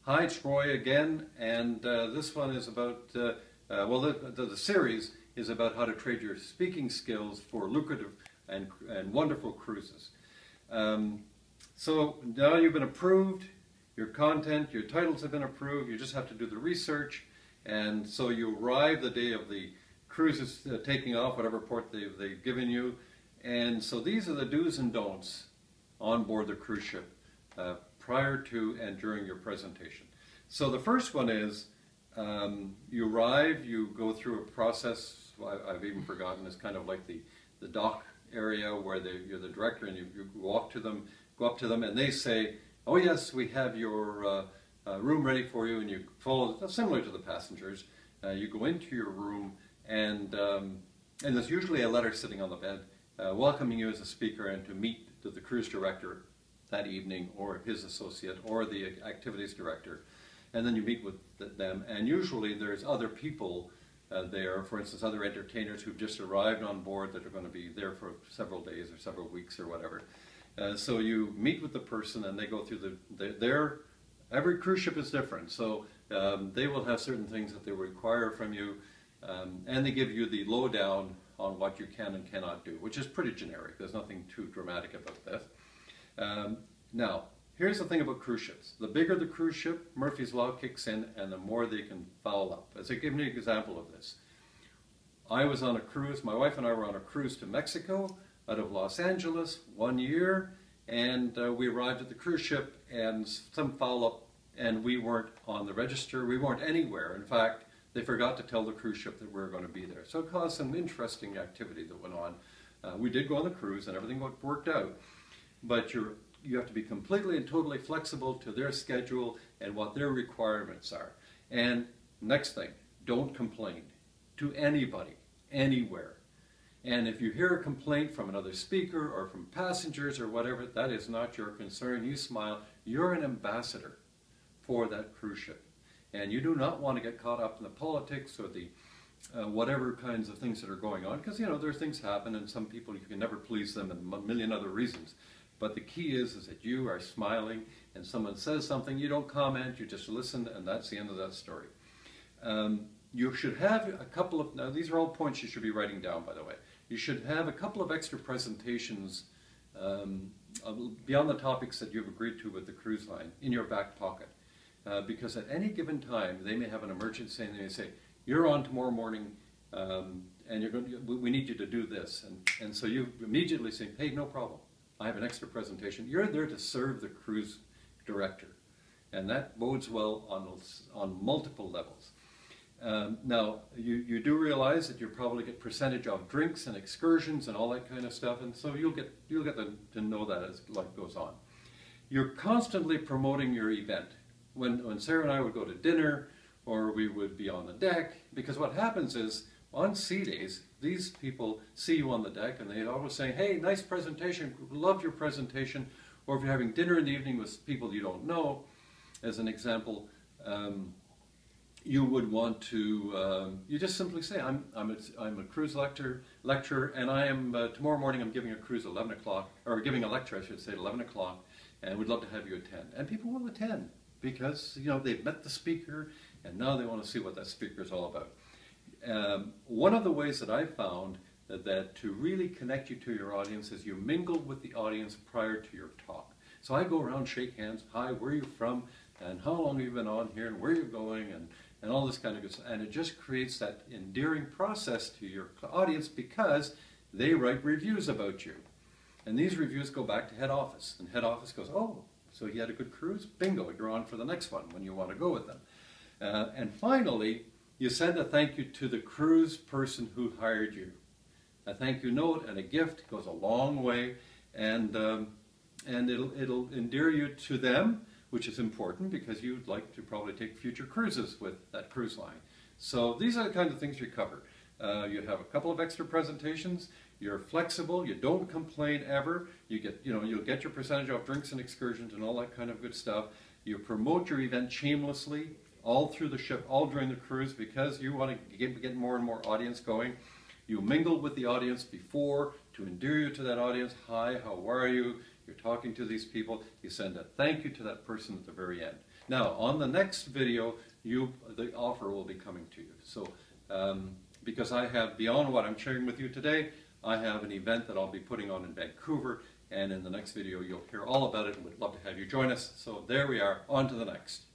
Hi, Troy again, and this one is about, the series is about how to trade your speaking skills for lucrative and wonderful cruises. So now you've been approved, your content, your titles have been approved, you just have to do the research, and so you arrive the day of the cruise is taking off, whatever port they've given you, and so these are the do's and don'ts on board the cruise ship prior to and during your presentation. So the first one is you arrive, you go through a process, I've even forgotten, it's kind of like the dock area where you're the director and you go up to them and they say, oh yes, we have your room ready for you, and you follow, similar to the passengers, you go into your room and there's usually a letter sitting on the bed welcoming you as a speaker and to meet the cruise director that evening, or his associate, or the activities director. And then you meet with them, and usually there's other people there, for instance, other entertainers who've just arrived on board that are going to be there for several days or several weeks or whatever. So you meet with the person and they go through every cruise ship is different, so they will have certain things that they require from you, and they give you the lowdown on what you can and cannot do, which is pretty generic. There's nothing too dramatic about this. Now, here's the thing about cruise ships. The bigger the cruise ship, Murphy's Law kicks in, and the more they can foul up. As I give you an example of this, I was on a cruise, my wife and I were on a cruise to Mexico out of Los Angeles 1 year, and we arrived at the cruise ship and some foul up, and we weren't on the register, we weren't anywhere. In fact, they forgot to tell the cruise ship that we were going to be there. So it caused some interesting activity that went on. We did go on the cruise and everything worked out, but you have to be completely and totally flexible to their schedule and what their requirements are. And next thing, don't complain to anybody, anywhere. And if you hear a complaint from another speaker or from passengers or whatever, that is not your concern. You smile. You're an ambassador for that cruise ship. And you do not want to get caught up in the politics or the whatever kinds of things that are going on, because, you know, there's things happen and some people, you can never please them and a million other reasons. But the key is that you are smiling and someone says something, you don't comment, you just listen, and that's the end of that story. You should have a couple of, now these are all points you should be writing down, by the way. You should have a couple of extra presentations beyond the topics that you've agreed to with the cruise line in your back pocket. Because at any given time, they may have an emergency and they say, you're on tomorrow morning and we need you to do this. And so you immediately say, hey, no problem. I have an extra presentation. You're there to serve the cruise director. And that bodes well on multiple levels. Now, you do realize that you probably get percentage of drinks and excursions and all that kind of stuff, and so you'll get to know that as life goes on. You're constantly promoting your event. When Sarah and I would go to dinner, or we would be on the deck, because what happens is, on sea days, these people see you on the deck and they always say, hey, nice presentation, loved your presentation. Or if you're having dinner in the evening with people you don't know, as an example, you would want to, you just simply say, I'm a cruise lecturer, and I am, tomorrow morning I'm giving a cruise at 11 o'clock, or giving a lecture, I should say, at 11 o'clock, and we'd love to have you attend. And people will attend because, you know, they've met the speaker and now they want to see what that speaker is all about. One of the ways that I've found that to really connect you to your audience is you mingle with the audience prior to your talk. So I go around, shake hands, hi, where are you from, and how long have you been on here, and where are you going, and all this kind of good stuff. And it just creates that endearing process to your audience because they write reviews about you. And these reviews go back to head office, and head office goes, oh, so he had a good cruise? Bingo, you're on for the next one when you want to go with them. And finally, you send a thank you to the cruise person who hired you. A thank you note and a gift goes a long way, and it'll endear you to them, which is important because you'd like to probably take future cruises with that cruise line. So these are the kind of things you cover. You have a couple of extra presentations. You're flexible. You don't complain ever. You'll get your percentage off drinks and excursions and all that kind of good stuff. You promote your event shamelessly all through the ship, all during the cruise, because you want to get more and more audience going. You mingle with the audience before to endear you to that audience. Hi, how are you? You're talking to these people. You send a thank you to that person at the very end. Now, on the next video, the offer will be coming to you. So, because I have, beyond what I'm sharing with you today, I have an event that I'll be putting on in Vancouver, and in the next video you'll hear all about it, and we'd love to have you join us. So there we are, on to the next.